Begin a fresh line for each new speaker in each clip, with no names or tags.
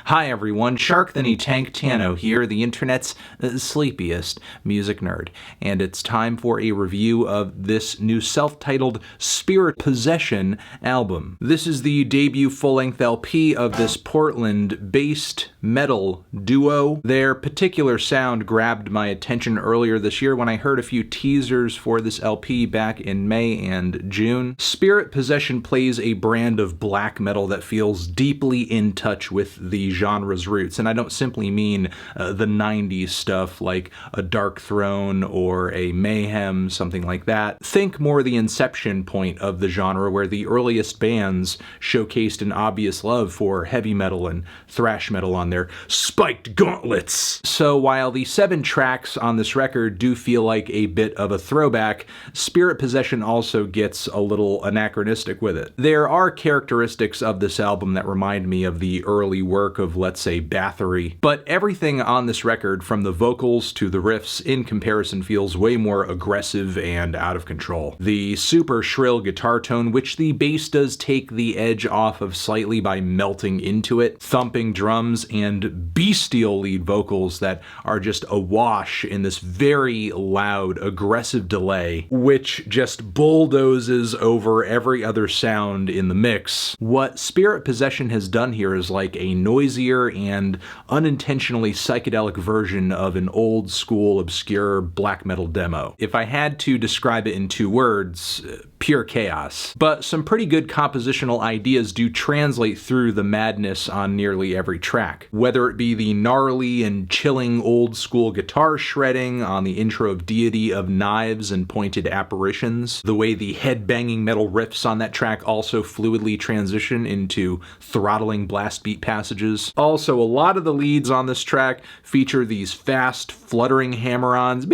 Hi everyone, Shark the Tank Tano here, the internet's sleepiest music nerd, and it's time for a review of this new self-titled Spirit Possession album. This is the debut full-length LP of this Portland-based metal duo. Their particular sound grabbed my attention earlier this year when I heard a few teasers for this LP back in May and June. Spirit Possession plays a brand of black metal that feels deeply in touch with the genre's roots, and I don't simply mean the 90s stuff like a Dark Throne or a Mayhem, something like that. Think more the inception point of the genre, where the earliest bands showcased an obvious love for heavy metal and thrash metal on their spiked gauntlets. So while the 7 tracks on this record do feel like a bit of a throwback, Spirit Possession also gets a little anachronistic with it. There are characteristics of this album that remind me of the early work of, let's say, Bathory, but everything on this record, from the vocals to the riffs, in comparison feels way more aggressive and out of control. The super shrill guitar tone, which the bass does take the edge off of slightly by melting into it, thumping drums, and bestial lead vocals that are just awash in this very loud, aggressive delay, which just bulldozes over every other sound in the mix. What Spirit Possession has done here is like a noisier and unintentionally psychedelic version of an old school obscure black metal demo. If I had to describe it in 2 words, pure chaos. But some pretty good compositional ideas do translate through the madness on nearly every track. Whether it be the gnarly and chilling old school guitar shredding on the intro of Deity of Knives and Pointed Apparitions, the way the head-banging metal riffs on that track also fluidly transition into throttling blast beat passages. Also, a lot of the leads on this track feature these fast, fluttering hammer-ons.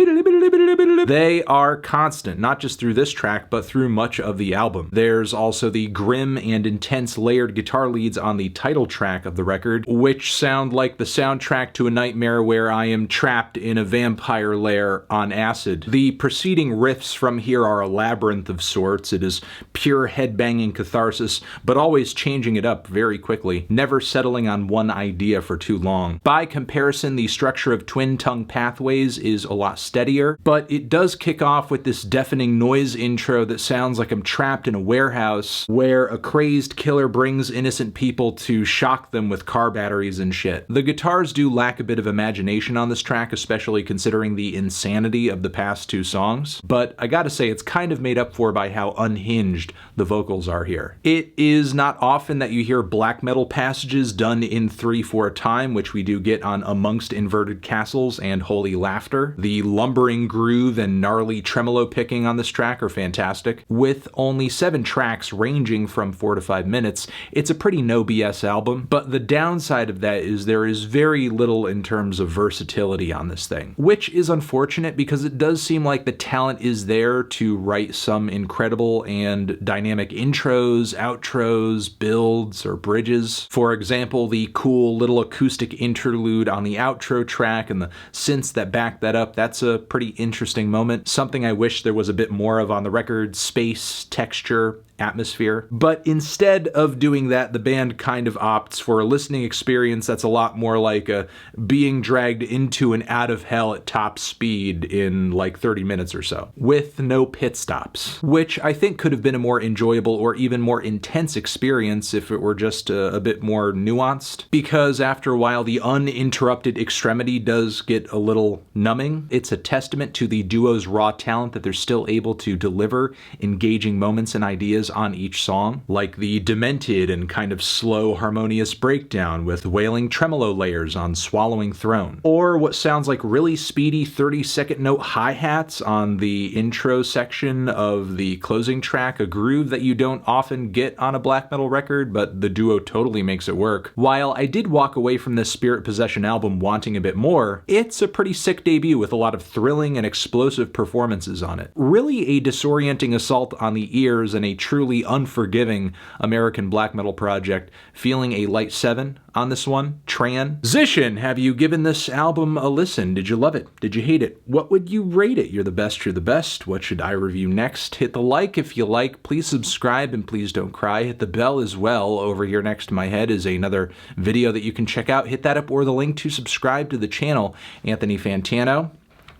They are constant, not just through this track, but through much of the album. There's also the grim and intense layered guitar leads on the title track of the record, which sound like the soundtrack to a nightmare where I am trapped in a vampire lair on acid. The preceding riffs from here are a labyrinth of sorts. It is pure headbanging catharsis, but always changing it up very quickly, never settling on one idea for too long. By comparison, the structure of Twin Tongue Pathways is a lot steadier, but it does kick off with this deafening noise intro that sounds like I'm trapped in a warehouse where a crazed killer brings innocent people to shock them with car batteries and shit. The guitars do lack a bit of imagination on this track, especially considering the insanity of the past 2 songs, but I gotta say it's kind of made up for by how unhinged the vocals are here. It is not often that you hear black metal passages done in 3/4 time, which we do get on Amongst Inverted Castles and Holy Laughter. The lumbering groove and gnarly tremolo picking on this track are fantastic. With only 7 tracks ranging from 4 to 5 minutes, it's a pretty no BS album, but the downside of that is there is very little in terms of versatility on this thing, which is unfortunate because it does seem like the talent is there to write some incredible and dynamic intros, outros, builds, or bridges. For example, the cool little acoustic interlude on the outro track and the synths that back that up, that's a pretty interesting moment. Something I wish there was a bit more of on the record: space, texture, atmosphere. But instead of doing that, the band kind of opts for a listening experience that's a lot more like a being dragged into and out of hell at top speed in like 30 minutes or so, with no pit stops, which I think could have been a more enjoyable or even more intense experience if it were just a bit more nuanced, because after a while the uninterrupted extremity does get a little numbing. It's a testament to the duo's raw talent that they're still able to deliver engaging moments and ideas on each song, like the demented and kind of slow harmonious breakdown with wailing tremolo layers on Swallowing Throne, or what sounds like really speedy 30-second note hi-hats on the intro section of the closing track, a groove that you don't often get on a black metal record, but the duo totally makes it work. While I did walk away from this Spirit Possession album wanting a bit more, it's a pretty sick debut with a lot of thrilling and explosive performances on it. Really a disorienting assault on the ears and a truly unforgiving American black metal project, feeling a light 7 on this one. Transition. Have you given this album a listen? Did you love it? Did you hate it? What would you rate it? You're the best, you're the best. What should I review next? Hit the like if you like. Please subscribe and please don't cry. Hit the bell as well. Over here next to my head is another video that you can check out. Hit that up or the link to subscribe to the channel. Anthony Fantano,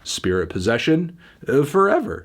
Spirit Possession, forever.